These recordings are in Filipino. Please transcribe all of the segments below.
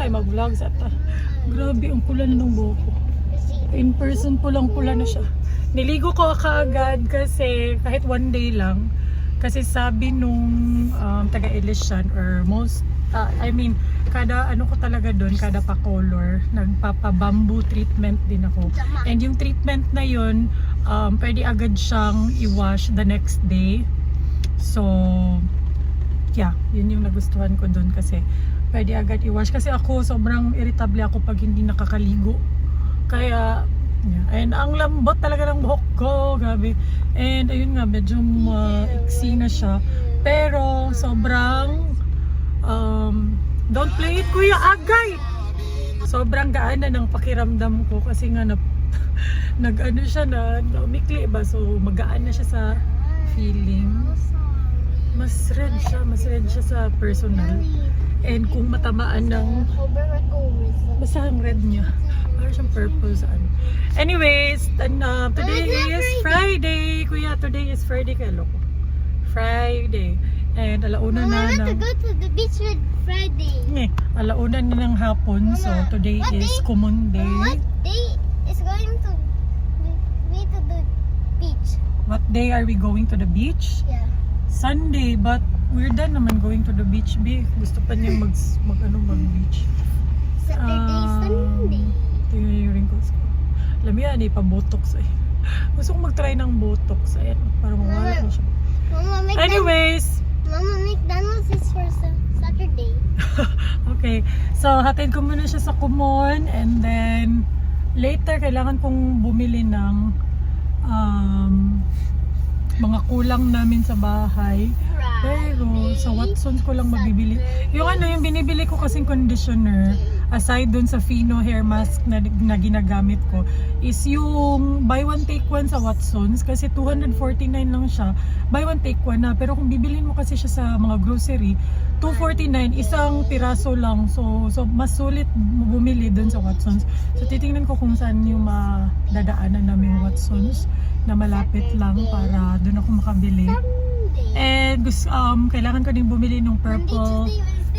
kay mag-vlog sa ta. Grabe, ang pula na ng buhok ko. In person, pulang-pula na siya. Niligo ko kaagad kasi kahit one day lang. Kasi sabi nung taga-Elishan or most, kada ano ko talaga doon, kada pa-color, nagpapa-bamboo treatment din ako. And yung treatment na yun, pwede agad siyang i-wash the next day. So, yeah, yun yung nagustuhan ko doon kasi pwede agad i-wash. Kasi ako, sobrang irritable ako pag hindi nakakaligo. Kaya, yeah. And ang lambot talaga ng buhok ko, grabe. And ayun nga, medyo iksi na siya. Pero sobrang don't play it, Kuya Agay! Sobrang gaan na ng pakiramdam ko kasi nga nag-ano siya na umikli ba, so magaan na siya sa feeling. Mas red siya sa personal. And kung matamaan ng basta ang red niya, parang siyang purple sa ano. Anyways, today is Friday. Kuya, today is Friday kaya loko. Friday. And alauna na I ng want to go to the beach with Friday. alauna na ng hapon. So today is Common Day. What day is going to be to the beach? What day are we going to the beach? Yeah. Sunday, but we're done naman going to the beach, B. Gusto pa niya mag-beach. Saturday, Sunday. Tingnan yung wrinkles ko. Alam mo yan, pa-botox eh. Gusto kong mag-try ng botox. Ayan, para mawala ko siya. Anyways. Mama, McDonald's is for Saturday. Okay. So, hatid ko muna siya sa Kumon. And then, later, kailangan kong bumili ng mga kulang namin sa bahay. Pero sa Watsons ko lang mabibili. Yung binibili ko kasing conditioner, aside dun sa Fino hair mask na ginagamit ko, is yung buy one take one sa Watsons kasi 249 lang siya. Buy one take one na, pero kung bibilhin mo kasi siya sa mga grocery, 249, isang piraso lang. So mas sulit bumili dun sa Watsons. So titingnan ko kung saan yung madadaanan namin Watsons na malapit lang para dun ako makabili. And kailangan ko din bumili ng purple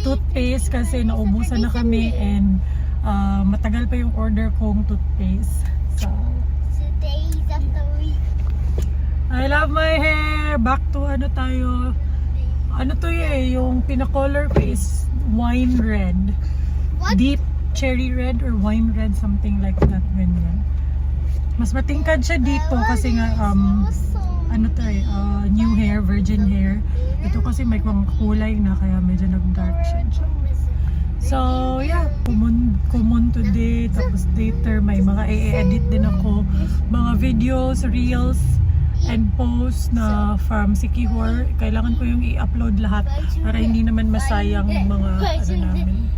toothpaste kasi naubusan na kami and matagal pa yung order kong toothpaste. So, Today is the week. I love my hair! Back to ano tayo. Ano to yung pinacolor ko is wine red. What? Deep cherry red or wine red, something like that. Ganyan. Mas matingkad siya dito kasi nga ano to new hair, virgin hair. Ito kasi may kulay na kaya medyo nag-dark siya. So, yeah, common today. Tapos later may mga i-edit din ako. Mga videos, reels, and posts na from Sikihor. Kailangan ko yung i-upload lahat para hindi naman masayang yung mga ano namin.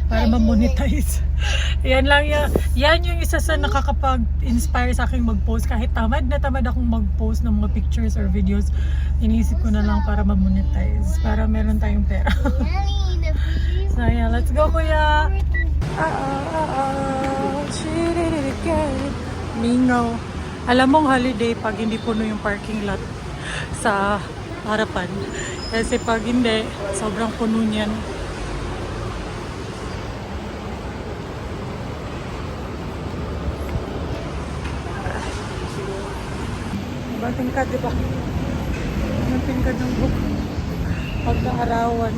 Para ma-monetize. Yan lang yan. Yan yung isa sa nakakapag-inspire sa aking mag-post. Kahit tamad na tamad akong mag-post ng mga pictures or videos, inisip ko na lang para ma-monetize. Para meron tayong pera. So yeah, let's go kuya! She did it again. Mingaw. Alam mong holiday pag hindi puno yung parking lot sa harapan. Kasi pag hindi, sobrang puno niyan. Ibang tingkad, diba? Ibang tingkad ng book. Pagkaarawan.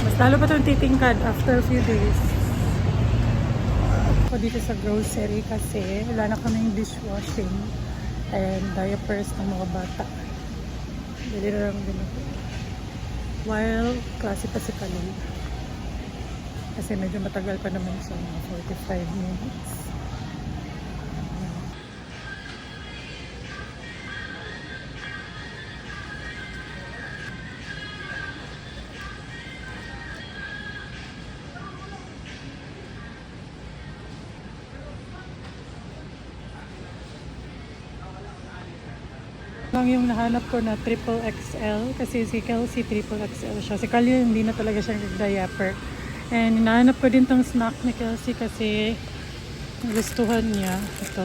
Mas lalo pa itong titingkad after a few days. Ako dito sa grocery kasi wala na kaming dishwashing and diapers ng mga bata. Bili na lang din ako. While klase pa si Kalin. Kasi medyo matagal pa naman siya, mga 45 minutes. Lang yung nahanap ko na triple XL kasi si Kelsey triple XL siya. Si Kalyo hindi na talaga siya nag-diaper. And nahanap ko din tong snack ni Kelsey kasi gustuhan niya. Ito.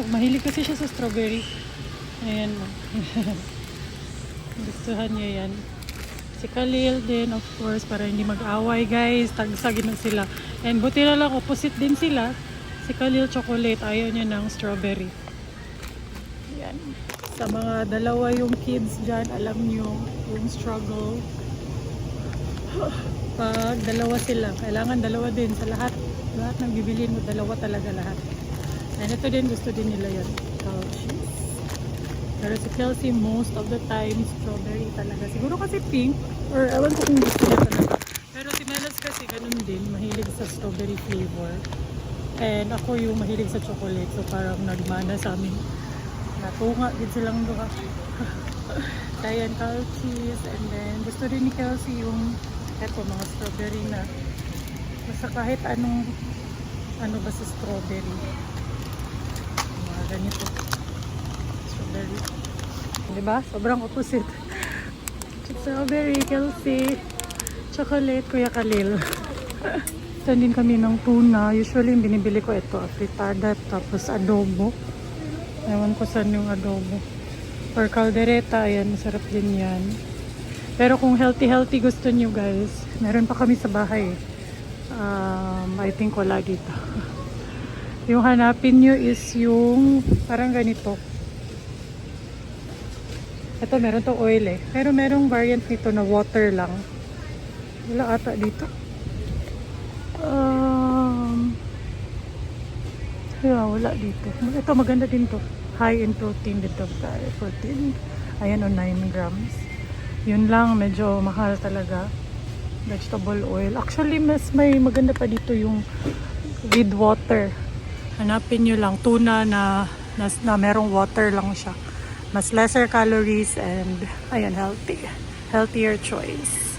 Mahilig kasi siya sa strawberry. Ayan. Gustuhan niya yan. Si Si Khalil din, of course, para hindi mag-away, guys. Tagsagin na sila. And buti na lang, opposite din sila. Si Khalil chocolate, ayaw niya ng strawberry. Yan. Sa mga dalawa yung kids dyan, alam nyo yung struggle. Pag dalawa sila, kailangan dalawa din sa lahat. Lahat ng bibilin mo, dalawa talaga lahat. And ito din, gusto din nila yan. Cow cheese. Pero si Kelsey, most of the time, strawberry talaga. Siguro kasi pink, or ewan ko kung gusto niya talaga. Pero si Melos kasi ganun din, mahilig sa strawberry flavor. And ako yung mahilig sa chocolate, so parang nagmana sa amin. Natunga din silang duha. Kaya yan, cow cheese, and then gusto rin ni Kelsey yung eto, mga strawberry na. Basta kahit anong, ano ba sa strawberry. Mga ganito. Strawberry. Diba? Sobrang opposite. Strawberry, Kelsey, chocolate, Kuya Khalil. Ito din kami ng tuna. Usually, yung binibili ko ito, fritada, tapos adobo. Ewan ko saan yung adobo. Or caldereta, ayan, masarap din yan. Pero kung healthy gusto nyo guys, meron pa kami sa bahay. I think wala dito. Yung hanapin nyo is yung parang ganito. Ito meron to oil eh. Pero merong variant nito na water lang. Wala ata dito. Wala dito. Ito maganda din to. High in protein dito. Protein. Ayan o 9 grams. Yun lang, medyo mahal talaga. Vegetable oil. Actually, mas may maganda pa dito yung with water. Hanapin nyo lang. Tuna na merong water lang siya. Mas lesser calories and ayan, healthy. Healthier choice.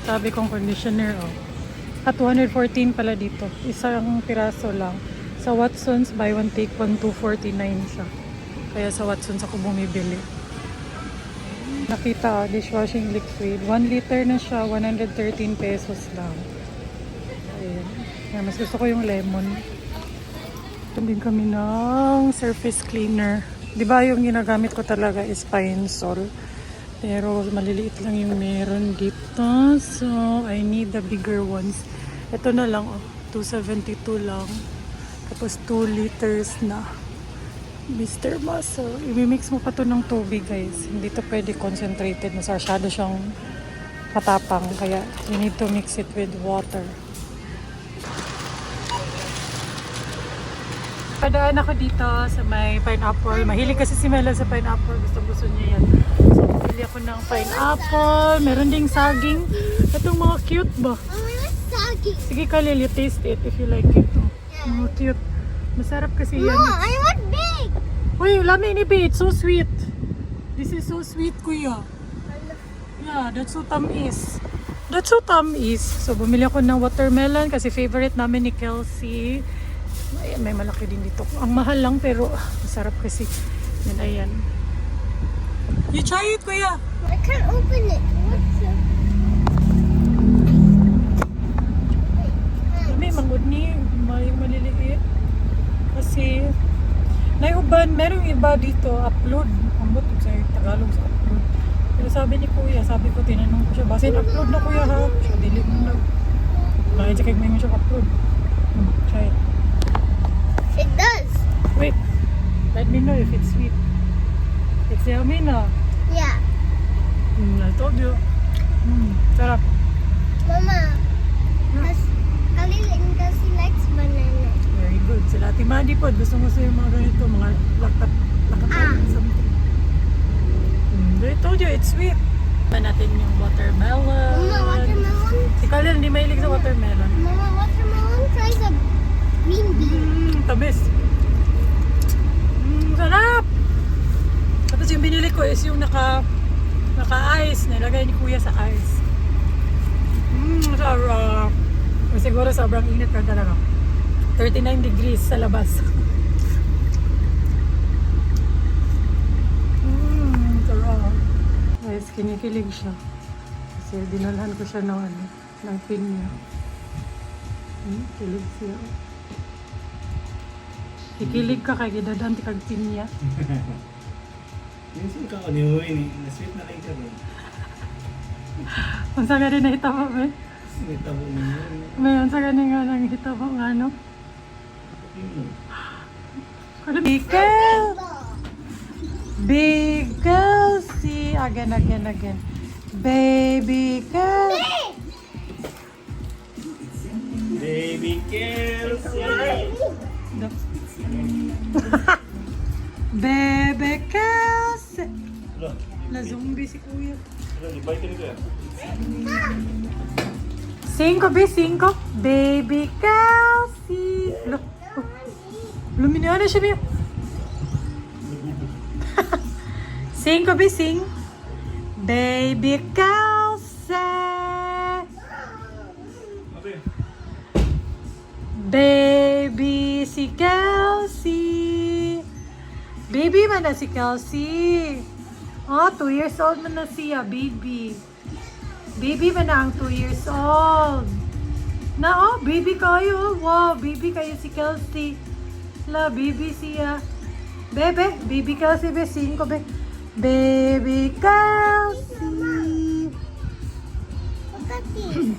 Sabi kong conditioner, oh. At 214 pala dito. Isang piraso lang. Sa Watson's, buy one take one, 249 siya. Kaya sa Watson's ako bumibili. Nakita, dishwashing liquid. 1 liter na siya, 113 pesos lang. Ayan. Ayan, mas gusto ko yung lemon. Ito din kami ng surface cleaner. Diba yung ginagamit ko talaga is Pine Sol. Pero maliliit lang yung meron dito. So, I need the bigger ones. Ito na lang, oh. 272 lang. Tapos 2 liters na. Mr. Muscle. I-mix mo pa to ng tubig, guys. Hindi to pwede concentrated. Masyado siyang matapang. Kaya, you need to mix it with water. Padaan ako dito sa may pineapple. Mahilig kasi si Mela sa pineapple. Gusto niya yan. So, bili ako ng pineapple. Meron ding saging. Itong mga cute ba? Oh, what's saging? Sige, Khalil, you taste it if you like it. Oh. Mga cute. Masarap kasi yan. No, I want big. Uy, lami ni Be. It's so sweet. This is so sweet, kuya. Yeah, that's what tamis. That's what tamis. So, bumili ako ng watermelon kasi favorite namin ni Kelsey. Ayan, may malaki din dito. Ang mahal lang pero masarap kasi. Yan, ayan. You try it, kuya. I can't open it. What's the... May mangod ni maliliit. Kasi naiuban, merong iba dito upload. Ang buto sa Tagalog sa upload. Pero sabi ni kuya, sabi ko, tinanong ko siya, basin upload na kuya ha. Siya, dili mo na. Bakit siya kagmay mo siya upload? Try it. It does. Wait, let me know if it's sweet. It's yummy na. Yeah. I told you. Sarap. Mama, Khalil and Kelsey likes banana. Very good. Sila Ate Madi po, gusto yung mga ganito, mga lakat something. I told you, it's sweet. Pa natin yung watermelon. Mama, watermelon. Si Khalil hindi mahilig sa watermelon. Mama, watermelon tries a green bean. Tamis. Sarap! Tapos yung binili ko is yung naka-ice. Nilagay ni kuya sa ice. Sarap. O siguro sobrang init pero talaga. 39 degrees sa labas. Sarap. Guys, kinikilig siya. Kasi dinalhan ko siya ng pin niya. Kilig siya. Kikilig ka kay gidadan ti kag pin niya. Minsan ka ni Huy, na-sweet na kayo ka rin. Kung sa ganun na hitabo ba? May sa ganun nga nang hitabo nga, no? Bigel! Bigel! See, again. Baby girl! Baby Kelsey! Bebe Kelsey! Na zombie si kuya. Ibay ka nito yan. 5 Baby Kelsey! Luminihan na siya niya. 5 Baby Kelsey! Baby si Kelsey! Baby man na si Kelsey! Oh, 2 years old man na siya, baby. Baby man na ang 2 years old. Na, oh, baby kayo. Wow, baby kayo si Kelsey. La, baby siya. Bebe, baby Kelsey, be, 5, be. Baby Kelsey. Look at this.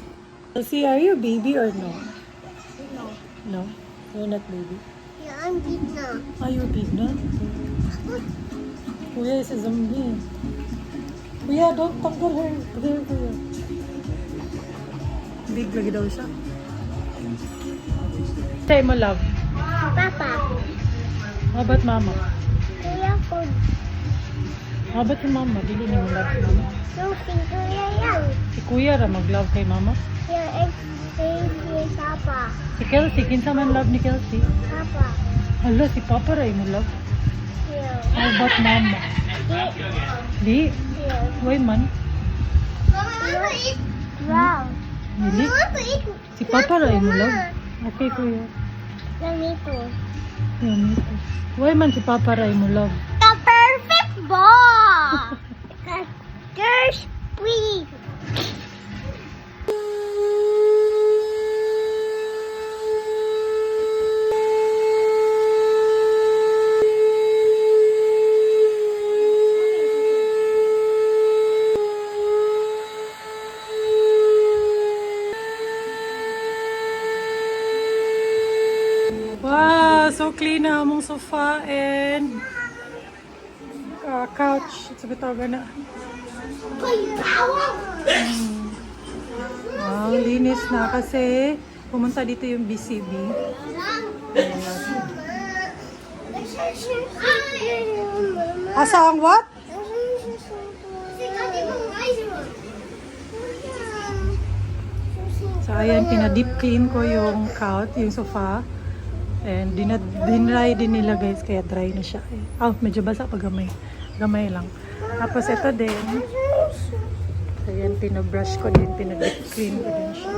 Kelsey, are you baby or no? No? You're not baby? Yeah, I'm big now. Are you big na? Kuya is a zombie. Kuya, don't tanggal her. There, kuya. Big lagi daw siya. Say mo love. Papa, How about mama? kuya ko. How about yung mama? Dili niyo love si mama. Suking kuya yan. Si kuya ra mag-love kay mama. Yung ex Papa. Si Kelsey, kinsa man love ni Kelsey? Papa. Hala, si Papa ra mo love. Yung. How about mama? Di. Yung. Why man? Wow. Dili. Si Papa ra mo love. Okay, kuya. Ganito. Yan. Why man si Papa ra mo love? The perfect ball. There's sweet. Wow, so clean na among sofa and couch. Sabi tawag na. Wow, linis na kasi pumunta dito yung BCB. Asa ang what? So ayan, pina-deep clean ko yung couch, yung sofa. And dinry din nila guys, kaya dry na siya. Oh, medyo basa pa gamay. Gamay lang. Tapos ito din. Ayan, pinabrush ko din, pinag-deep clean ko din siya.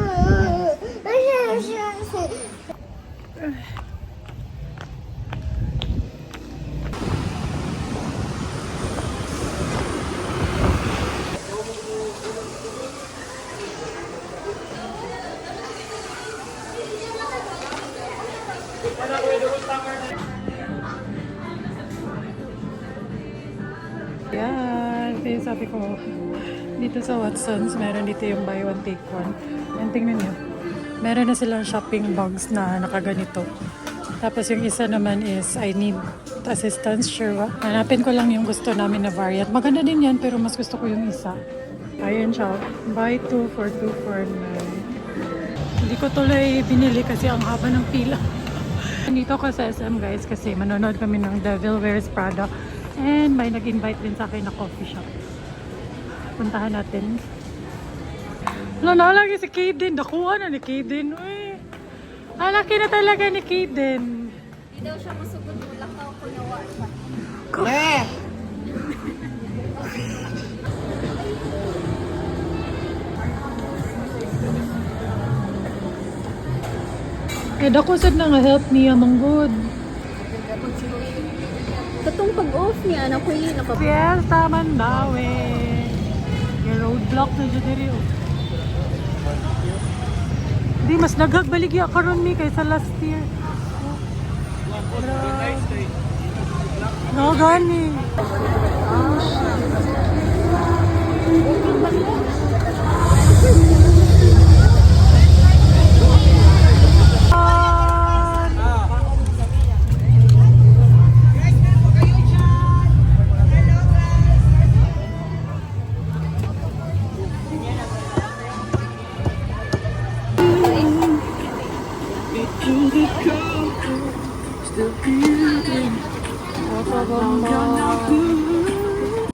Yan, ito yung sabi ko, dito sa Watsons, meron dito yung buy one take one. Yan, tingnan nyo. Meron na silang shopping bags na nakaganito. Tapos yung isa naman is, I need assistance, sure ba? Hanapin ko lang yung gusto namin na variant. Maganda din yan, pero mas gusto ko yung isa. Ayan siya, buy 2 for 2 for 9. Hindi ko tuloy binili kasi ang haba ng pila. Dito ko sa SM guys kasi manonood kami ng Devil Wears Prada. And may nag-invite din sa akin na coffee shop. Puntahan natin. Wala lagi si Kaden. Nakuha na ni Kaden. Uy. Laki na talaga ni Kaden. Hindi daw siya masugod mo lakaw ko nawa siya. Eh, dako sad na nga help niya manggod. Katong pag-off niya, anak ko yun. Fiesta Mandawi. Yung roadblock na dyan diri. Di, mas nagagbaligya karon mi kaysa last year. No, gani. Bata bamba.